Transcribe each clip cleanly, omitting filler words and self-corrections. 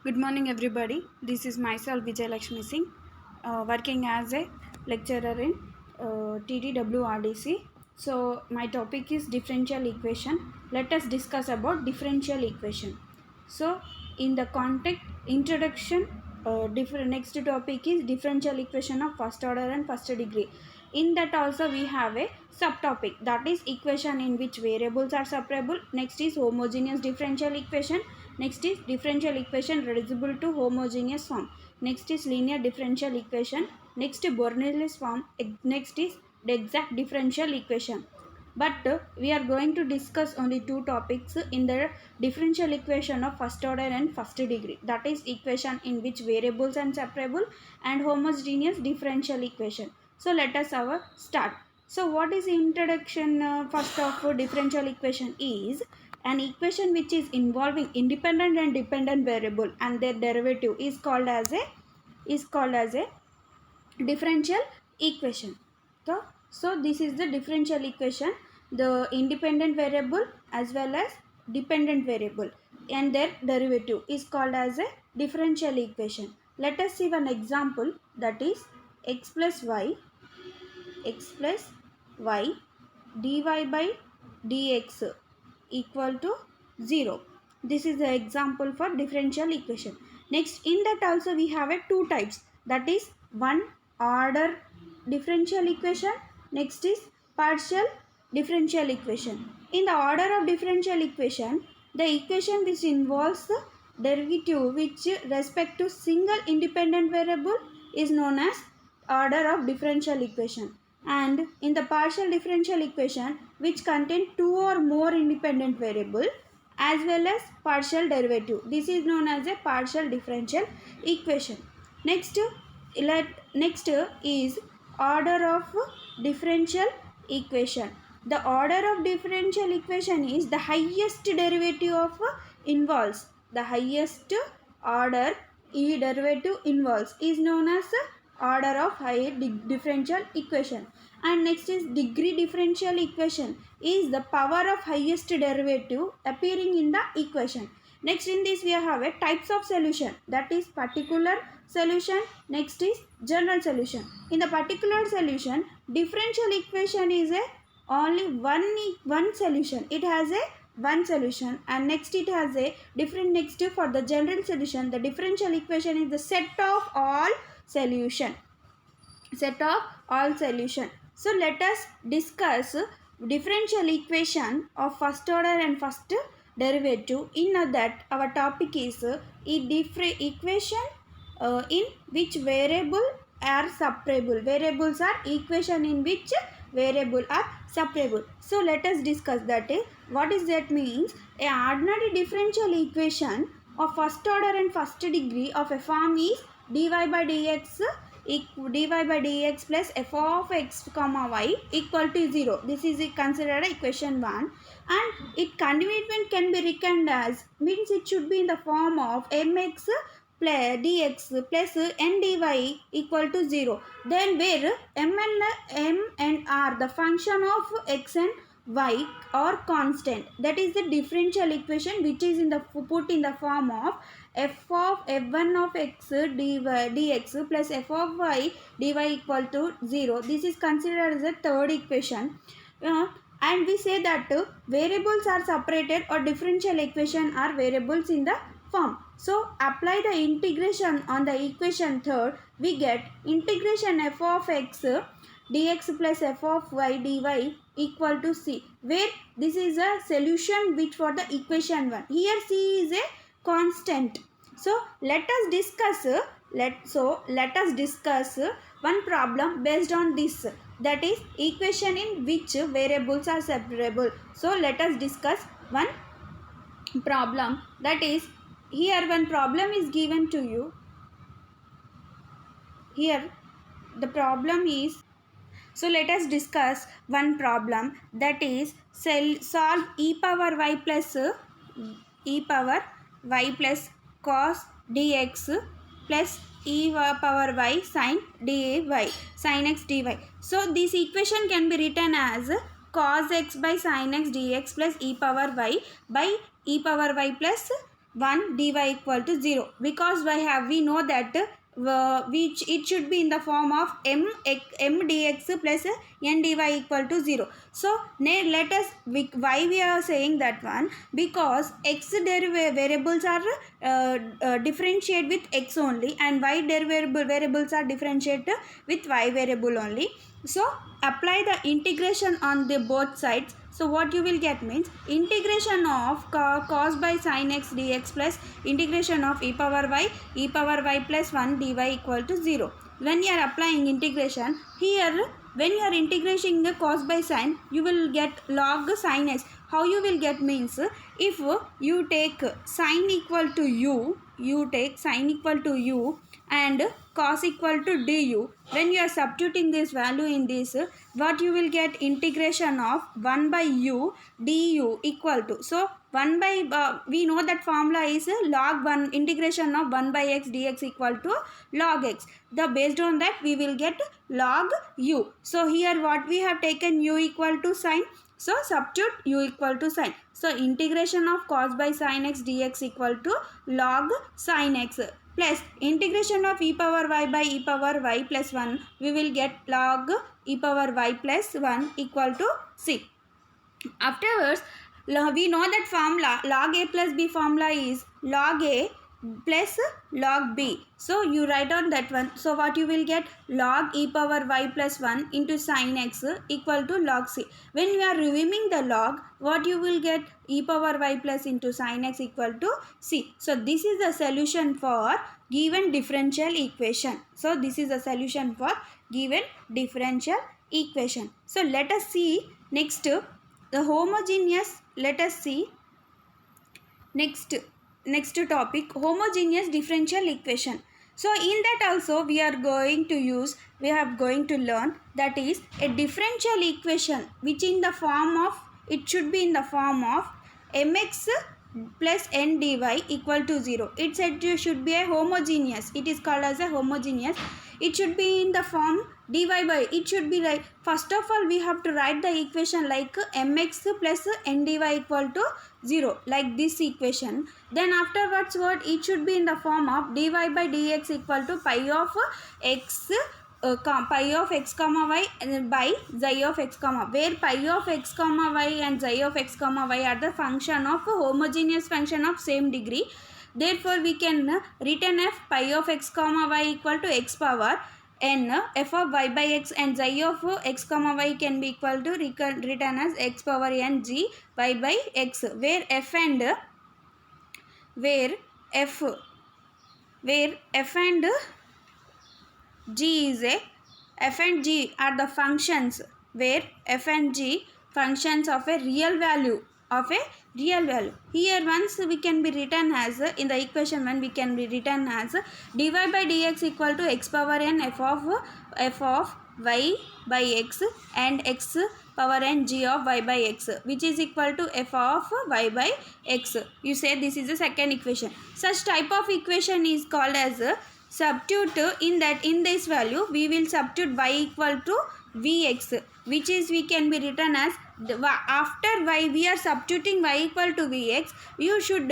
Good morning, everybody. This is myself, Vijay Lakshmi Singh, working as a lecturer in TDWRDC. So, my topic is differential equation. Let us discuss about differential equation. So, in the context introduction, next topic is differential equation of first order and first degree. In that also we have a subtopic, that is equation in which variables are separable. Next is homogeneous differential equation. Next is differential equation reducible to homogeneous form. Next is linear differential equation. Next Bernoulli's form. Next is the exact differential equation. But we are going to discuss only two topics in the differential equation of first order and first degree, that is equation in which variables are separable and homogeneous differential equation. So let us start. So what is the introduction first of differential equation is an equation which is involving independent and dependent variable and their derivative is called as a differential equation. So this is the differential equation. The independent variable as well as dependent variable and their derivative is called as a differential equation. Let us see one example, that is x plus y dy by dx equal to 0. This is the example for differential equation. Next, in that also we have a two types, that is one order differential equation. Next is partial differential equation. In the order of differential equation, the equation which involves the derivative which respect to single independent variable is known as order of differential equation, and in the partial differential equation which contain two or more independent variable as well as partial derivative, this is known as a partial differential equation. Next is order of differential equation. The order of differential equation is the highest derivative of involves, the highest order derivative involves is known as order of higher differential equation. And next is degree differential equation is the power of highest derivative appearing in the equation. Next, in this we have a types of solution, that is particular solution. Next is general solution. In the particular solution, differential equation is a only one solution, it has a one solution, and next it has a different. Next, for the general solution, the differential equation is the set of all solution. So let us discuss differential equation of first order and first derivative. In that our topic is equation in which variable are separable. Variables are equation in which variable are separable. So let us discuss that. What is that means? A ordinary differential equation of first order and first degree of a form is dy by dx plus f of x comma y equal to 0. This is considered equation 1, and it conveniently can be reckoned as, means it should be in the form of mx plus dx plus n dy equal to 0. Then where m and r the function of x and y are constant, that is the differential equation which is in the put in the form of f of f1 of x dx plus f of y dy equal to 0. This is considered as a third equation. And we say that variables are separated or differential equation are variables in the form. So apply the integration on the equation third, we get integration f of x dx plus f of y dy equal to c, where this is a solution which for the equation 1. Here c is a constant. So let us discuss one problem based on this, that is equation in which variables are separable. So let us discuss one problem, that is, here one problem is given to you. Here the problem is, so let us discuss one problem, that is solve e power y plus cos dx plus e power y sin x dy. So this equation can be written as cos x by sin x dx plus e power y by e power y plus 1 dy equal to 0, because we know that which it should be in the form of m dx plus n dy equal to 0. So let us, why we are saying that one, because x variables are differentiate with x only, and y variables are differentiate with y variable only. So apply the integration on the both sides. So what you will get means integration of cos by sin x dx plus integration of e power y plus 1 dy equal to 0. When you are applying integration here, when you are integrating the cos by sin, you will get log sin x. How you will get means, if you take sin equal to you take sin equal to u and cos equal to du. When you are substituting this value in this, what you will get, integration of 1 by u du equal to, so 1 by we know that formula is log 1, integration of 1 by x dx equal to log x. The based on that we will get log u. So here what we have taken, u equal to sin, so substitute u equal to sin. So integration of cos by sin x dx equal to log sin x plus integration of e power y by e power y plus 1, we will get log e power y plus 1 equal to c. Afterwards, we know that formula log a plus b formula is log a plus log b. So you write on that one. So what you will get, log e power y plus 1 into sin x equal to log c. When you are removing the log, what you will get, e power y plus into sin x equal to c. So this is the solution for given differential equation. So this is the solution for given differential equation. So let us see next the homogeneous. Let us see next topic, homogeneous differential equation. So in that also we are going to learn, that is a differential equation which in the form of, it should be in the form of mx plus n dy equal to 0. It said you should be a homogeneous, it is called as a homogeneous. It should be in the form dy by, it should be like, first of all we have to write the equation like mx plus n dy equal to 0, like this equation. Then afterwards what, it should be in the form of dy by dx equal to pi of x pi of x comma y by xi of x comma, where pi of x comma y and xi of x comma y are the function of a homogeneous function of same degree. Therefore we can written f pi of x comma y equal to x power n f of y by x, and xi of x comma y can be equal to written as x power n g y by x, where f and g is a, f and g are the functions, where f and g functions of a real value, Here once we can be written as, in the equation 1 we can be written as dy by dx equal to x power n f of y by x and x power n g of y by x, which is equal to f of y by x. You say this is the second equation. Such type of equation is called as substitute. In this value we will substitute y equal to vx, which is we can be written as, after y we are substituting y equal to vx, you should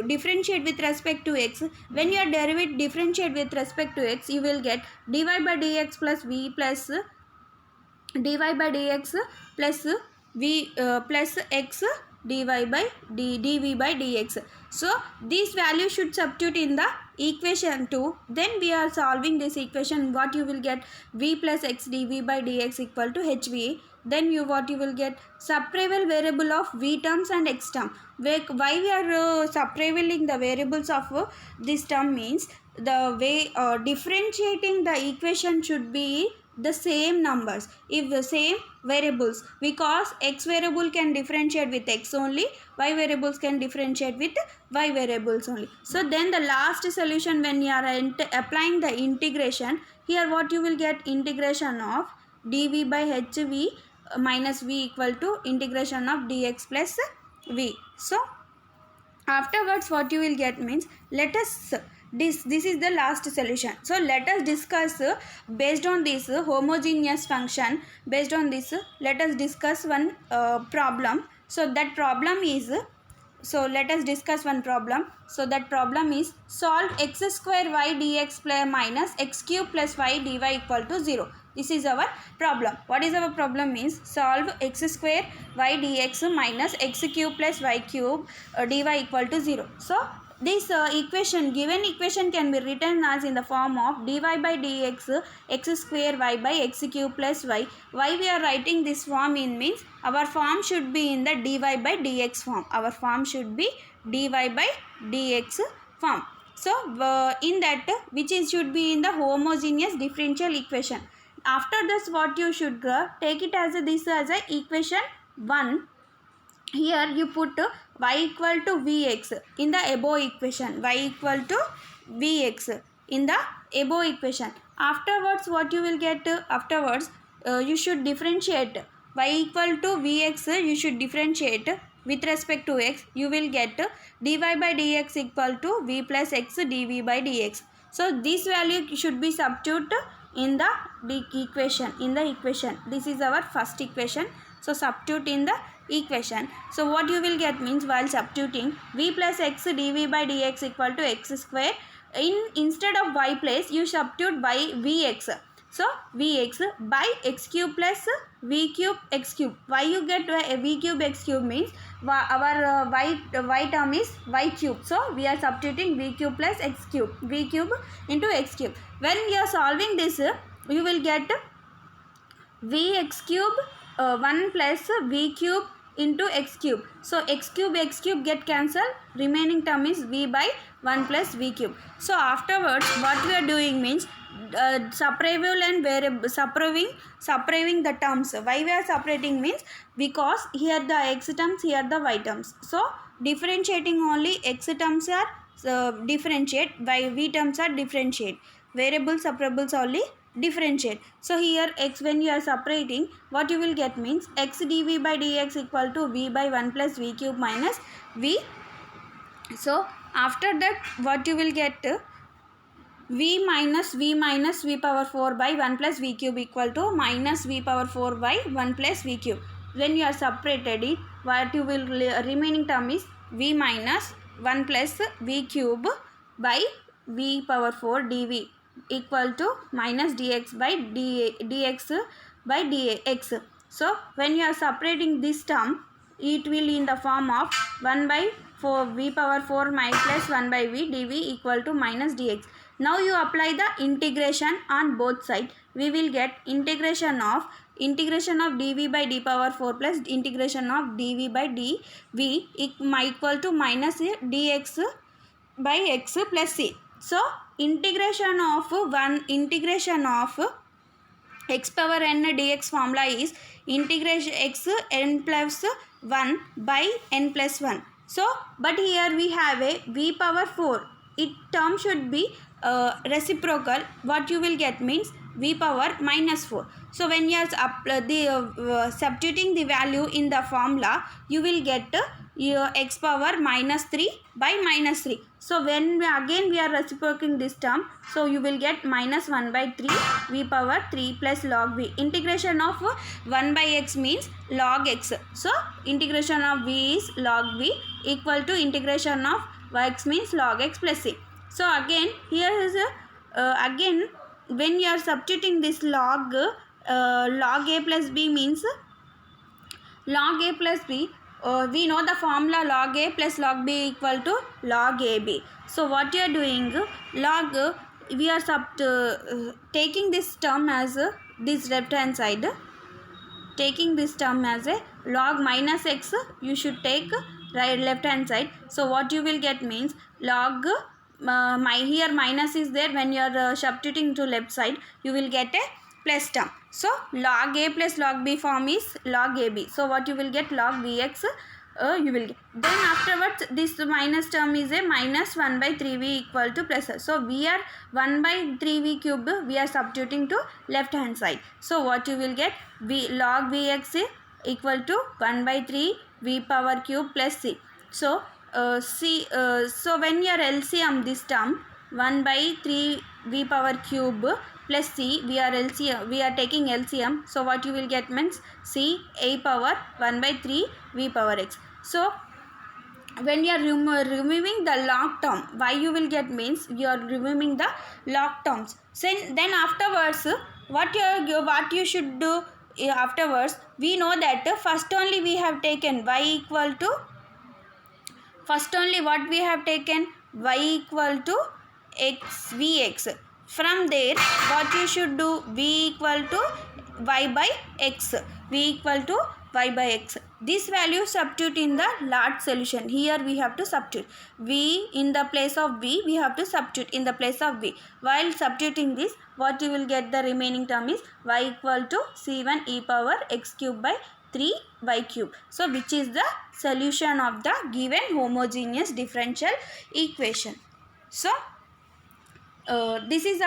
differentiate with respect to x. When you are differentiate with respect to x, you will get dy by dx plus v plus dy by dx plus v plus x dy by dv by dx. So this value should substitute in the equation 2. Then we are solving this equation. What you will get, v plus x dv by dx equal to hv. Then what you will get, subprival variable of v terms and x term. Why we are subprivaling the variables of this term means, the way differentiating the equation should be the same numbers, if the same variables, because x variable can differentiate with x only, y variables can differentiate with y variables only. So then the last solution, when you are applying the integration, here what you will get, integration of dv by hv minus v equal to integration of dx plus v. So afterwards what you will get means, let us this is the last solution. So let us discuss based on this homogeneous function, based on this let us discuss one problem. So that problem is So let us discuss one problem. So that problem is solve x square y dx plus minus x cube plus y dy equal to 0. This is our problem. What is our problem means solve x square y dx minus x cube plus y cube dy equal to 0. So this given equation can be written as in the form of dy by dx x square y by x cube plus y. Why we are writing this form in means our form should be in the dy by dx form. Our form should be dy by dx form. So in that which is should be in the homogeneous differential equation. After this what you should take it as this as a equation 1. Here you put y equal to vx in the above equation, y equal to vx in the above equation. Afterwards what you will get, afterwards you should differentiate y equal to vx, you should differentiate with respect to x. You will get dy by dx equal to v plus x dv by dx. So this value should be substituted in the equation, this is our first equation. So substitute in the equation. So what you will get means while substituting v plus x dv by dx equal to x square, instead of y place you substitute by vx. So vx by x cube plus v cube x cube. Why you get v cube x cube means our y term is y cube. So we are substituting v cube plus x cube, v cube into x cube. When you are solving this, you will get vx cube 1 plus v cube into x cube. So x cube get cancelled, remaining term is v by 1 plus v cube. So afterwards what we are doing means separable and variable, separating the terms. Why we are separating means because here the x terms, here the y terms. So differentiating only x terms are differentiate, by v terms are differentiate, variable separables only differentiate. So here x, when you are separating, what you will get means x dv by dx equal to v by 1 plus v cube minus v. So after that what you will get, v minus v power 4 by 1 plus v cube equal to minus v power 4 by 1 plus v cube. When you are separated it, what you will remaining term is v minus 1 plus v cube by v power 4 dv equal to minus dx by dx by dx. So when you are separating this term, it will in the form of 1 by 4 v power 4 plus 1 by v dv equal to minus dx. Now you apply the integration on both sides. We will get integration of dv by d power 4 plus integration of dv by dv equal to minus dx by x plus c. So integration of x power n dx formula is integration x n plus 1 by n plus 1. So but here we have a v power 4, it term should be reciprocal. What you will get means v power minus 4. So when you are substituting the value in the formula, you will get x power minus 3 by minus 3. So when we are reciprocating this term, so you will get minus 1 by 3 v power 3 plus log v. Integration of 1 by x means log x. So integration of v is log v equal to integration of x means log x plus c. So again here is again when you are substituting this log a plus b means log a plus b. We know the formula log a plus log b equal to log ab. So what you are doing, log we are taking this term as this left hand side, taking this term as a log minus x, you should take right left hand side. So what you will get means log here minus is there, when you are substituting to left side you will get a plus term. So log a plus log b form is log ab. So what you will get log vx you will get. Then afterwards this minus term is a minus 1 by 3v equal to plus. So we are 1 by 3v cube we are substituting to left hand side. So what you will get, log vx equal to 1 by 3 v power cube plus c. So so when you are LCM this term 1 by 3 v power cube plus c, we are taking LCM. So what you will get means c a power 1 by 3 v power x. So when you are removing the log term, why you will get means you are removing the log terms. So then afterwards, what you should do afterwards, we know that first only we have taken y equal to, first only what we have taken, y equal to x vx. From there what you should do, v equal to y by x, v equal to y by x. This value substitute in the large solution. Here we have to substitute v in the place of v, we have to substitute in the place of v. While substituting this, what you will get, the remaining term is y equal to c1 e power x cube by 3y cube. So which is the solution of the given homogeneous differential equation. So this is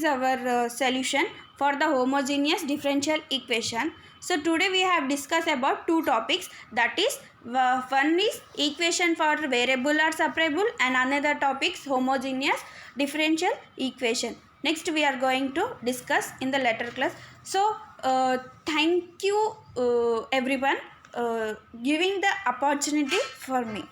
our solution for the homogeneous differential equation. So today we have discussed about two topics, that is one is equation for variable or separable, and another topic is homogeneous differential equation. Next we are going to discuss in the later class. So thank you everyone giving the opportunity for me.